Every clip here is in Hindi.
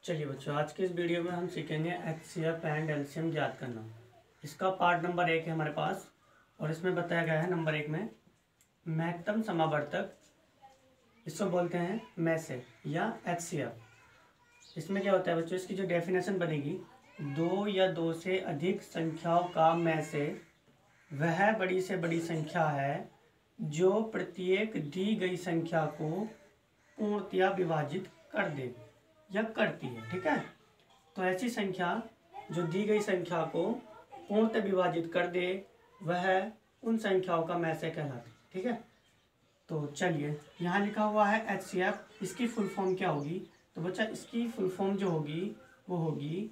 चलिए बच्चों, आज के इस वीडियो में हम सीखेंगे एचसीएफ एंड एलसीएम ज्ञात करना। इसका पार्ट नंबर 1 है हमारे पास और इसमें बताया गया है नंबर 1 में महत्तम समावर्तक, इसको बोलते हैं मैसे या एचसीएफ। इसमें क्या होता है बच्चों, इसकी जो डेफिनेशन बनेगी, दो या दो से अधिक संख्याओं का मैसे वह बड़ी से बड़ी संख्या है जो प्रत्येक दी गई संख्या को पूर्णतया विभाजित कर दे या करती है। ठीक है, तो ऐसी संख्या जो दी गई संख्या को पूर्णतः विभाजित कर दे वह उन संख्याओं का मैसे कहलाती है। ठीक है, तो चलिए यहाँ लिखा हुआ है एचसीएफ, इसकी फुल फॉर्म क्या होगी? तो बच्चा इसकी फुल फॉर्म जो होगी वो होगी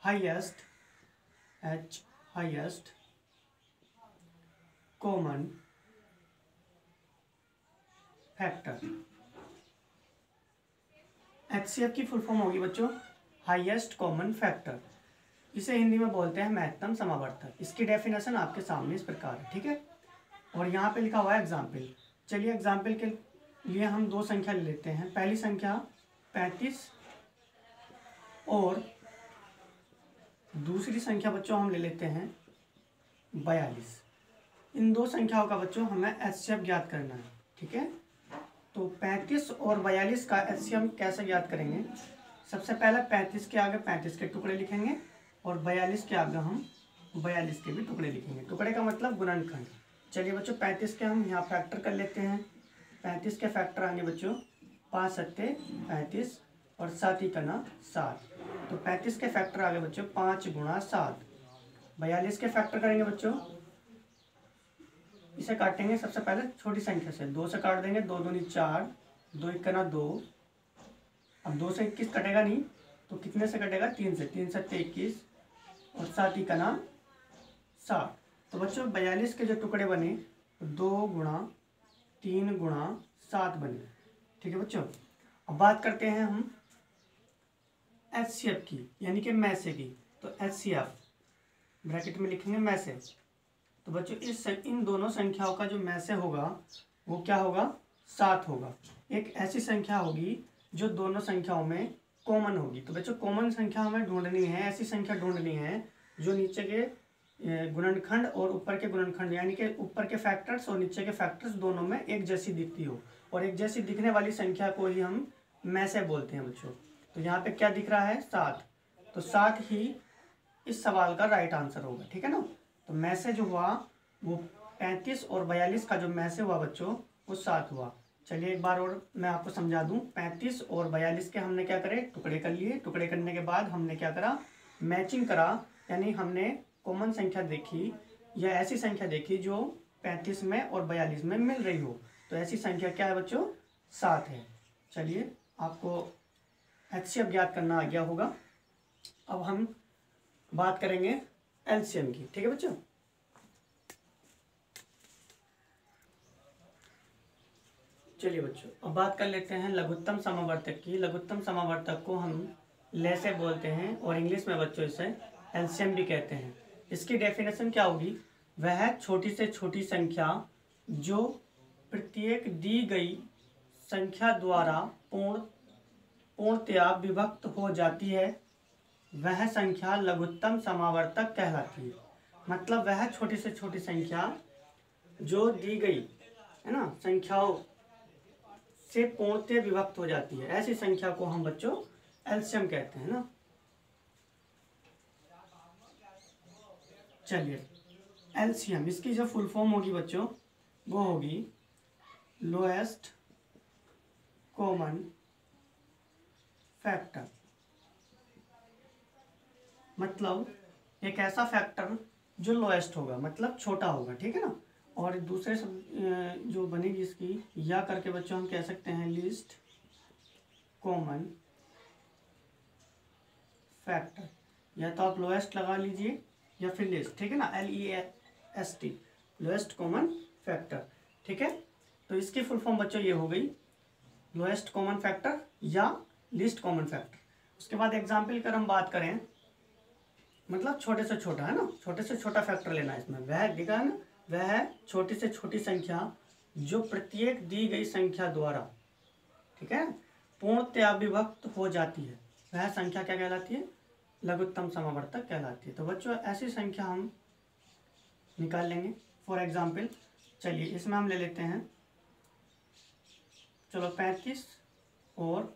हाईएस्ट कॉमन फैक्टर। एचसीएफ की फुल फॉर्म होगी बच्चों हाईएस्ट कॉमन फैक्टर। इसे हिंदी में बोलते हैं महत्तम समावर्तक। इसकी डेफिनेशन आपके सामने इस प्रकार है। ठीक है, और यहाँ पे लिखा हुआ है एग्जाम्पल। चलिए एग्जाम्पल के लिए हम दो संख्या ले लेते हैं। पहली संख्या 35 और दूसरी संख्या बच्चों हम ले लेते हैं 42। इन दो संख्याओं का बच्चों हमें एचसीएफ ज्ञात करना है। ठीक है, तो 35 और 42 का एचसीएफ कैसे ज्ञात करेंगे? सबसे पहले 35 के आगे 35 के टुकड़े लिखेंगे और 42 के आगे हम 42 के भी टुकड़े लिखेंगे। टुकड़े का मतलब गुणनखंड। चलिए बच्चों 35 के हम यहाँ फैक्टर कर लेते हैं। 35 के फैक्टर आएंगे बच्चों 5 सत्ते 35 और 7 ही कना 7। तो 35 के फैक्टर आगे बच्चों 5 गुणा 7। 42 के फैक्टर करेंगे बच्चों, इसे काटेंगे सबसे पहले छोटी संख्या से, 2 से काट देंगे, 2 दूनी 4, 2 एक कना 2। अब 2 से 21 कटेगा नहीं तो कितने से कटेगा? 3 से। 3 सत्ते 21 और 7 ही कना 60। तो बच्चों 42 के जो टुकड़े बने 2 गुणा 3 गुणा 7 बने। ठीक है बच्चों, अब बात करते हैं हम एचसीएफ की, यानी कि मैसे की। तो एचसीएफ ब्रैकेट में लिखेंगे मैसे। तो बच्चों इन दोनों संख्याओं का जो मैसे होगा वो क्या होगा? 7 होगा। एक ऐसी संख्या होगी जो दोनों संख्याओं में कॉमन होगी। तो बच्चों कॉमन संख्या हमें ढूंढनी है, ऐसी संख्या ढूंढनी है जो नीचे के गुणनखंड और ऊपर के गुणनखंड, यानी कि ऊपर के फैक्टर्स और नीचे के फैक्टर्स दोनों में एक जैसी दिखती हो, और एक जैसी दिखने वाली संख्या को ही हम मैसे बोलते हैं बच्चों। तो यहाँ पे क्या दिख रहा है? 7। तो 7 ही इस सवाल का राइट आंसर होगा। ठीक है ना, तो मैसे जो हुआ वो 35 और 42 का जो मैसे हुआ बच्चों वो 7 हुआ। चलिए एक बार और मैं आपको समझा दूं। 35 और 42 के हमने क्या करे? टुकड़े कर लिए। टुकड़े करने के बाद हमने क्या करा? मैचिंग करा, यानी हमने कॉमन संख्या देखी या ऐसी संख्या देखी जो 35 में और 42 में मिल रही हो। तो ऐसी संख्या क्या है बच्चों? 7 है। चलिए आपको एचसीएफ ज्ञात करना आ गया होगा। अब हम बात करेंगे एलसीएम की। ठीक है बच्चों, चलिए बच्चों अब बात कर लेते हैं लघुत्तम समावर्तक की। लघुत्तम समावर्तक को हम लेसे बोलते हैं और इंग्लिश में बच्चों इसे एलसीएम भी कहते हैं। इसकी डेफिनेशन क्या होगी? वह छोटी से छोटी संख्या जो प्रत्येक दी गई संख्या द्वारा पूर्णतया विभक्त हो जाती है वह संख्या लघुत्तम समावर्तक कहलाती है। मतलब वह छोटी से छोटी संख्या जो दी गई है ना संख्याओं से पूर्णतः विभक्त हो जाती है, ऐसी संख्या को हम बच्चों एलसीएम कहते हैं ना। चलिए एलसीएम, इसकी जो फुल फॉर्म होगी बच्चों वो होगी लोएस्ट कॉमन फैक्टर। मतलब एक ऐसा फैक्टर जो लोएस्ट होगा, मतलब छोटा होगा। ठीक है ना, और दूसरे सब जो बनेगी इसकी या करके बच्चों हम कह सकते हैं लीस्ट कॉमन फैक्टर। या तो आप लोएस्ट लगा लीजिए या फिर लीस्ट। ठीक है ना, LEST, लोएस्ट कॉमन फैक्टर। ठीक है, तो इसकी फुल फॉर्म बच्चों ये हो गई लोएस्ट कॉमन फैक्टर या लीस्ट कॉमन फैक्टर। उसके बाद एग्जाम्पल कर हम बात करें, मतलब छोटे से छोटा है ना, छोटे से छोटा फैक्टर लेना है इसमें। वह दिखा है ना, वह छोटी से छोटी संख्या जो प्रत्येक दी गई संख्या द्वारा, ठीक है, पूर्णतया विभक्त हो जाती है। वह संख्या क्या कहलाती है, लघुत्तम समावर्तक कहलाती है। तो बच्चों ऐसी संख्या हम निकाल लेंगे। फॉर एग्जाम्पल चलिए इसमें हम ले लेते हैं, चलो 35 और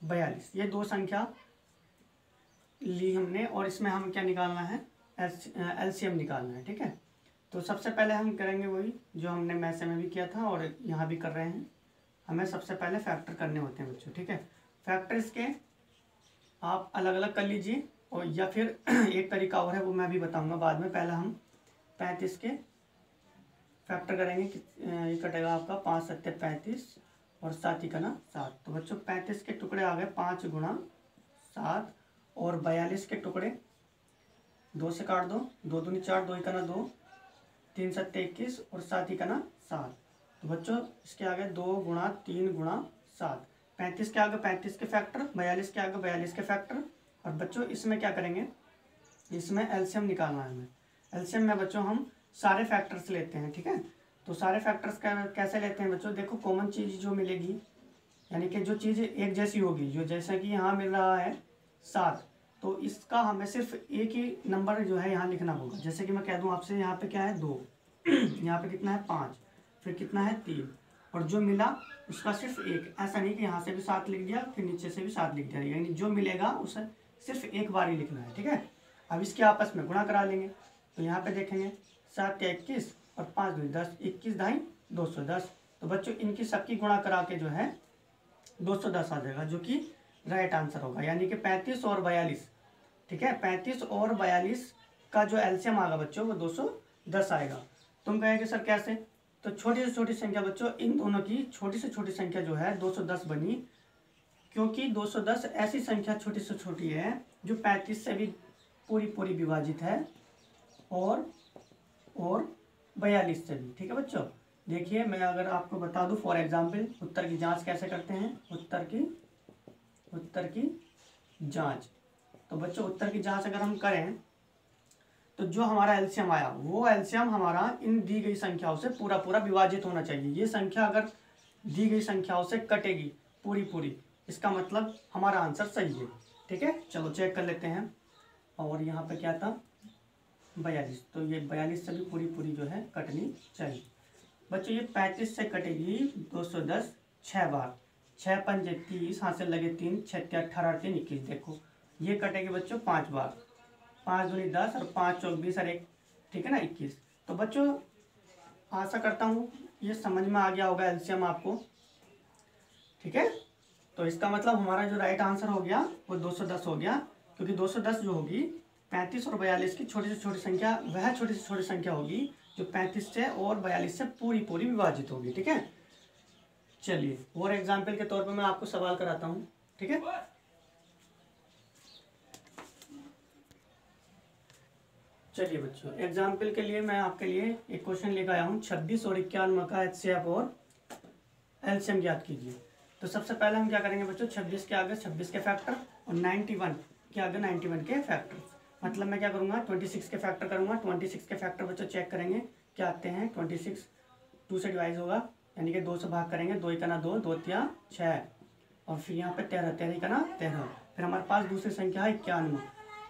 42, ये दो संख्या ली हमने और इसमें हम क्या निकालना है, एलसीएम निकालना है। ठीक है, तो सबसे पहले हम करेंगे वही जो हमने मैसे में भी किया था और यहाँ भी कर रहे हैं। हमें सबसे पहले फैक्टर करने होते हैं बच्चों। ठीक है, फैक्टर इसके आप अलग अलग कर लीजिए और या फिर एक तरीका और है वो मैं भी बताऊंगा बाद में। पहले हम 35 के फैक्टर करेंगे कि ये कटेगा आपका 5 सत्ते 35 और 7 ही का ना 7। तो बच्चों 35 के टुकड़े आ गए 5 गुणा 7 और 42 के टुकड़े 2 से काट दो, 2 दूनी 4, 2 ही का ना 2, 3 सत्ते 21 और 7 ही का ना 7। तो बच्चों इसके आगे 2 गुणा 3 गुणा 7, 35 के आगे 35 के फैक्टर, 42 के आगे 42 के फैक्टर। और बच्चों इसमें क्या करेंगे, इसमें एलसीएम निकालना है हमें। एलसीएम में बच्चों हम सारे फैक्टर्स लेते हैं। ठीक है, तो सारे फैक्टर्स कैसे लेते हैं बच्चों, देखो कॉमन चीज़ जो मिलेगी यानी कि जो चीज़ एक जैसी होगी, जो जैसा कि यहाँ मिल रहा है 7, तो इसका हमें सिर्फ एक ही नंबर जो है यहाँ लिखना होगा। जैसे कि मैं कह दूँ आपसे यहाँ पे क्या है 2, यहाँ पे कितना है 5, फिर कितना है 3 और जो मिला उसका सिर्फ 1। ऐसा नहीं कि यहाँ से भी 7 लिख दिया फिर नीचे से भी 7 लिख दिया, यानी जो मिलेगा उसे सिर्फ एक बार ही लिखना है। ठीक है, अब इसके आपस में गुणा करा लेंगे। तो यहाँ पे देखेंगे 7 या 21 और 5 2 10, 21 ढाई 210। तो बच्चों इनकी सबकी गुणा करा के जो है 210 आ जाएगा, जो कि राइट आंसर होगा, यानी कि 35 और 42। ठीक है, 35 और 42 का जो एलसीएम आएगा बच्चों वो 210 आएगा। तुम कहेंगे सर कैसे, तो छोटी से छोटी संख्या बच्चों इन दोनों की छोटी से छोटी संख्या जो है 210 बनी, क्योंकि 210 ऐसी संख्या छोटी से छोटी है जो 35 से भी पूरी पूरी विभाजित है और 42 से भी। ठीक है बच्चों, देखिए मैं अगर आपको बता दूं फॉर एग्जांपल उत्तर की जांच कैसे करते हैं, उत्तर की जांच। तो बच्चों उत्तर की जांच अगर हम करें तो जो हमारा एलसीएम आया वो एलसीएम हमारा इन दी गई संख्याओं से पूरा पूरा विभाजित होना चाहिए। ये संख्या अगर दी गई संख्याओं से कटेगी पूरी पूरी, इसका मतलब हमारा आंसर सही है। ठीक है, चलो चेक कर लेते हैं। और यहाँ पे क्या था 42, तो ये 42 से भी पूरी पूरी जो है कटनी चाहिए। बच्चों ये 35 से कटेगी 210 6 बार, 6 पंजे 30, हाथ से लगे 3, 6 18 3 21। देखो ये कटेगी बच्चों 5 बार, 5 दूनी 10 और 5 चौक 20 और 1, ठीक है ना 21। तो बच्चों आशा करता हूँ ये समझ में आ गया होगा एलसीएम आपको। ठीक है, तो इसका मतलब हमारा जो राइट आंसर हो गया वो 210 हो गया, क्योंकि 210 जो होगी 35 और 42 की छोटी से छोटी संख्या, वह छोटी से छोटी संख्या होगी जो 35 से और 42 से पूरी पूरी विभाजित होगी। ठीक है, चलिए और एग्जाम्पल के तौर पे मैं आपको सवाल कराता हूँ। ठीक है, चलिए बच्चों एग्जाम्पल के लिए मैं आपके लिए एक क्वेश्चन लेकर आया हूँ। 26 और 51 का एचसीएफ और एलसीएम ज्ञात कीजिए। तो सबसे पहले हम क्या करेंगे बच्चों, 26 के आगे 26 के फैक्टर और 91 के आगे 91 के फैक्टर। मतलब मैं क्या करूँगा 26 के फैक्टर करूँगा। 26 के फैक्टर बच्चों चेक करेंगे क्या आते हैं। 26 2 से डिवाइड होगा, यानी कि 2 से भाग करेंगे, 2 का ना 2, 2 3 6 और फिर यहाँ पे 13, 13 का ना 13। फिर हमारे पास दूसरी संख्या है 91,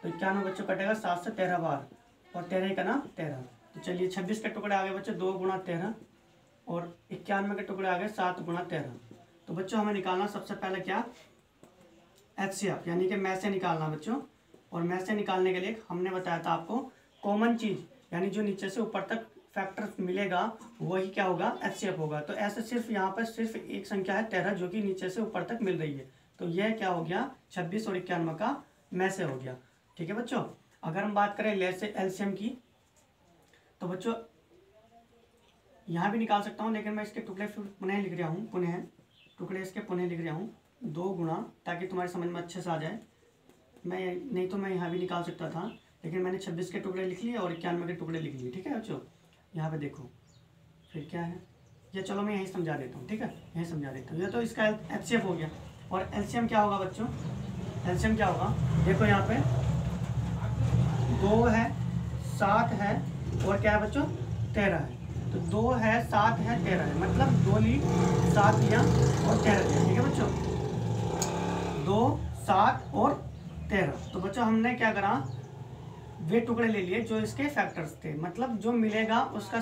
तो 91 बच्चों कटेगा 7 से 13 बार और 13 का ना 13। तो चलिए 26 के टुकड़े आ गए बच्चों 2 गुणा 13 और 91 के टुकड़े आ गए 7 गुणा 13। तो बच्चों हमें निकालना सबसे पहले क्या, एचसीएफ यानी कि में से निकालना बच्चों। और में से निकालने के लिए हमने बताया था आपको कॉमन चीज़, यानी जो नीचे से ऊपर तक फैक्टर मिलेगा वही क्या होगा, एचसीएफ होगा। तो ऐसे सिर्फ यहाँ पर सिर्फ एक संख्या है 13 जो कि नीचे से ऊपर तक मिल रही है, तो यह क्या हो गया 26 और 91 का में से हो गया। ठीक है बच्चों, अगर हम बात करें एलसीएम की तो बच्चों यहाँ भी निकाल सकता हूँ, लेकिन मैं इसके टुकड़े पुनः लिख रहा हूँ, टुकड़े इसके पुनः लिख रहा हूँ 2 गुणा, ताकि तुम्हारी समझ में अच्छे से आ जाए। मैं नहीं तो मैं यहाँ भी निकाल सकता था, लेकिन मैंने 26 के टुकड़े लिख लिए और 91 के टुकड़े लिख लिए। ठीक है बच्चों, यहाँ पे देखो फिर क्या है ये, चलो मैं यहीं समझा देता हूँ। ठीक है, यहीं समझा देता हूँ। ये तो इसका एचसीएफ हो गया। और एलसीएम क्या होगा बच्चों, एलसीएम क्या होगा, देखो यहाँ पे 2 है 7 है और क्या है बच्चों 13 है। तो 2 है 7 है 13 है, मतलब 2 ली 7 लिया और 13 लिया। ठीक है बच्चों, 2, 7 और 13। तो बच्चों हमने क्या करा, वे टुकड़े ले लिए जो इसके फैक्टर्स थे, मतलब जो मिलेगा उसका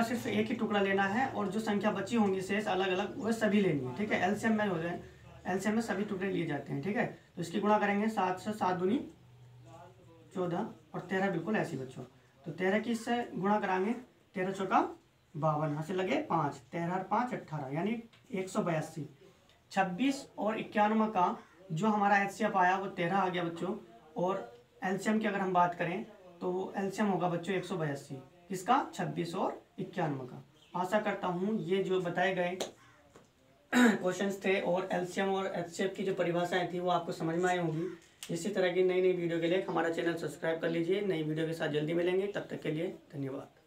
सिर्फ एक ही टुकड़ा लेना है और जो संख्या बची होंगी शेष अलग अलग वह सभी लेनी है। ठीक है, एलसीएम में हो जाए, एलसीएम में सभी टुकड़े लिए जाते हैं। ठीक है, तो इसकी गुणा करेंगे 7 से, 7 दूनी 14 और 13 बिल्कुल ऐसी बच्चों। तो 13 की इससे गुणा कराएंगे, 13 चौका 52, यहाँ से लगे 5, 13 और 5 18 यानी 182। 26 और 91 का जो हमारा एचसीएफ आया वो 13 आ गया बच्चों, और एलसीएम की अगर हम बात करें तो एलसीएम होगा बच्चों 182, किसका, 26 और 91 का। आशा करता हूँ ये जो बताए गए क्वेश्चंस थे और एलसीएम और एचसीएफ की जो परिभाषाएं थी वो आपको समझ में आई होंगी। इसी तरह की नई नई वीडियो के लिए हमारा चैनल सब्सक्राइब कर लीजिए। नई वीडियो के साथ जल्दी मिलेंगे, तब तक के लिए धन्यवाद।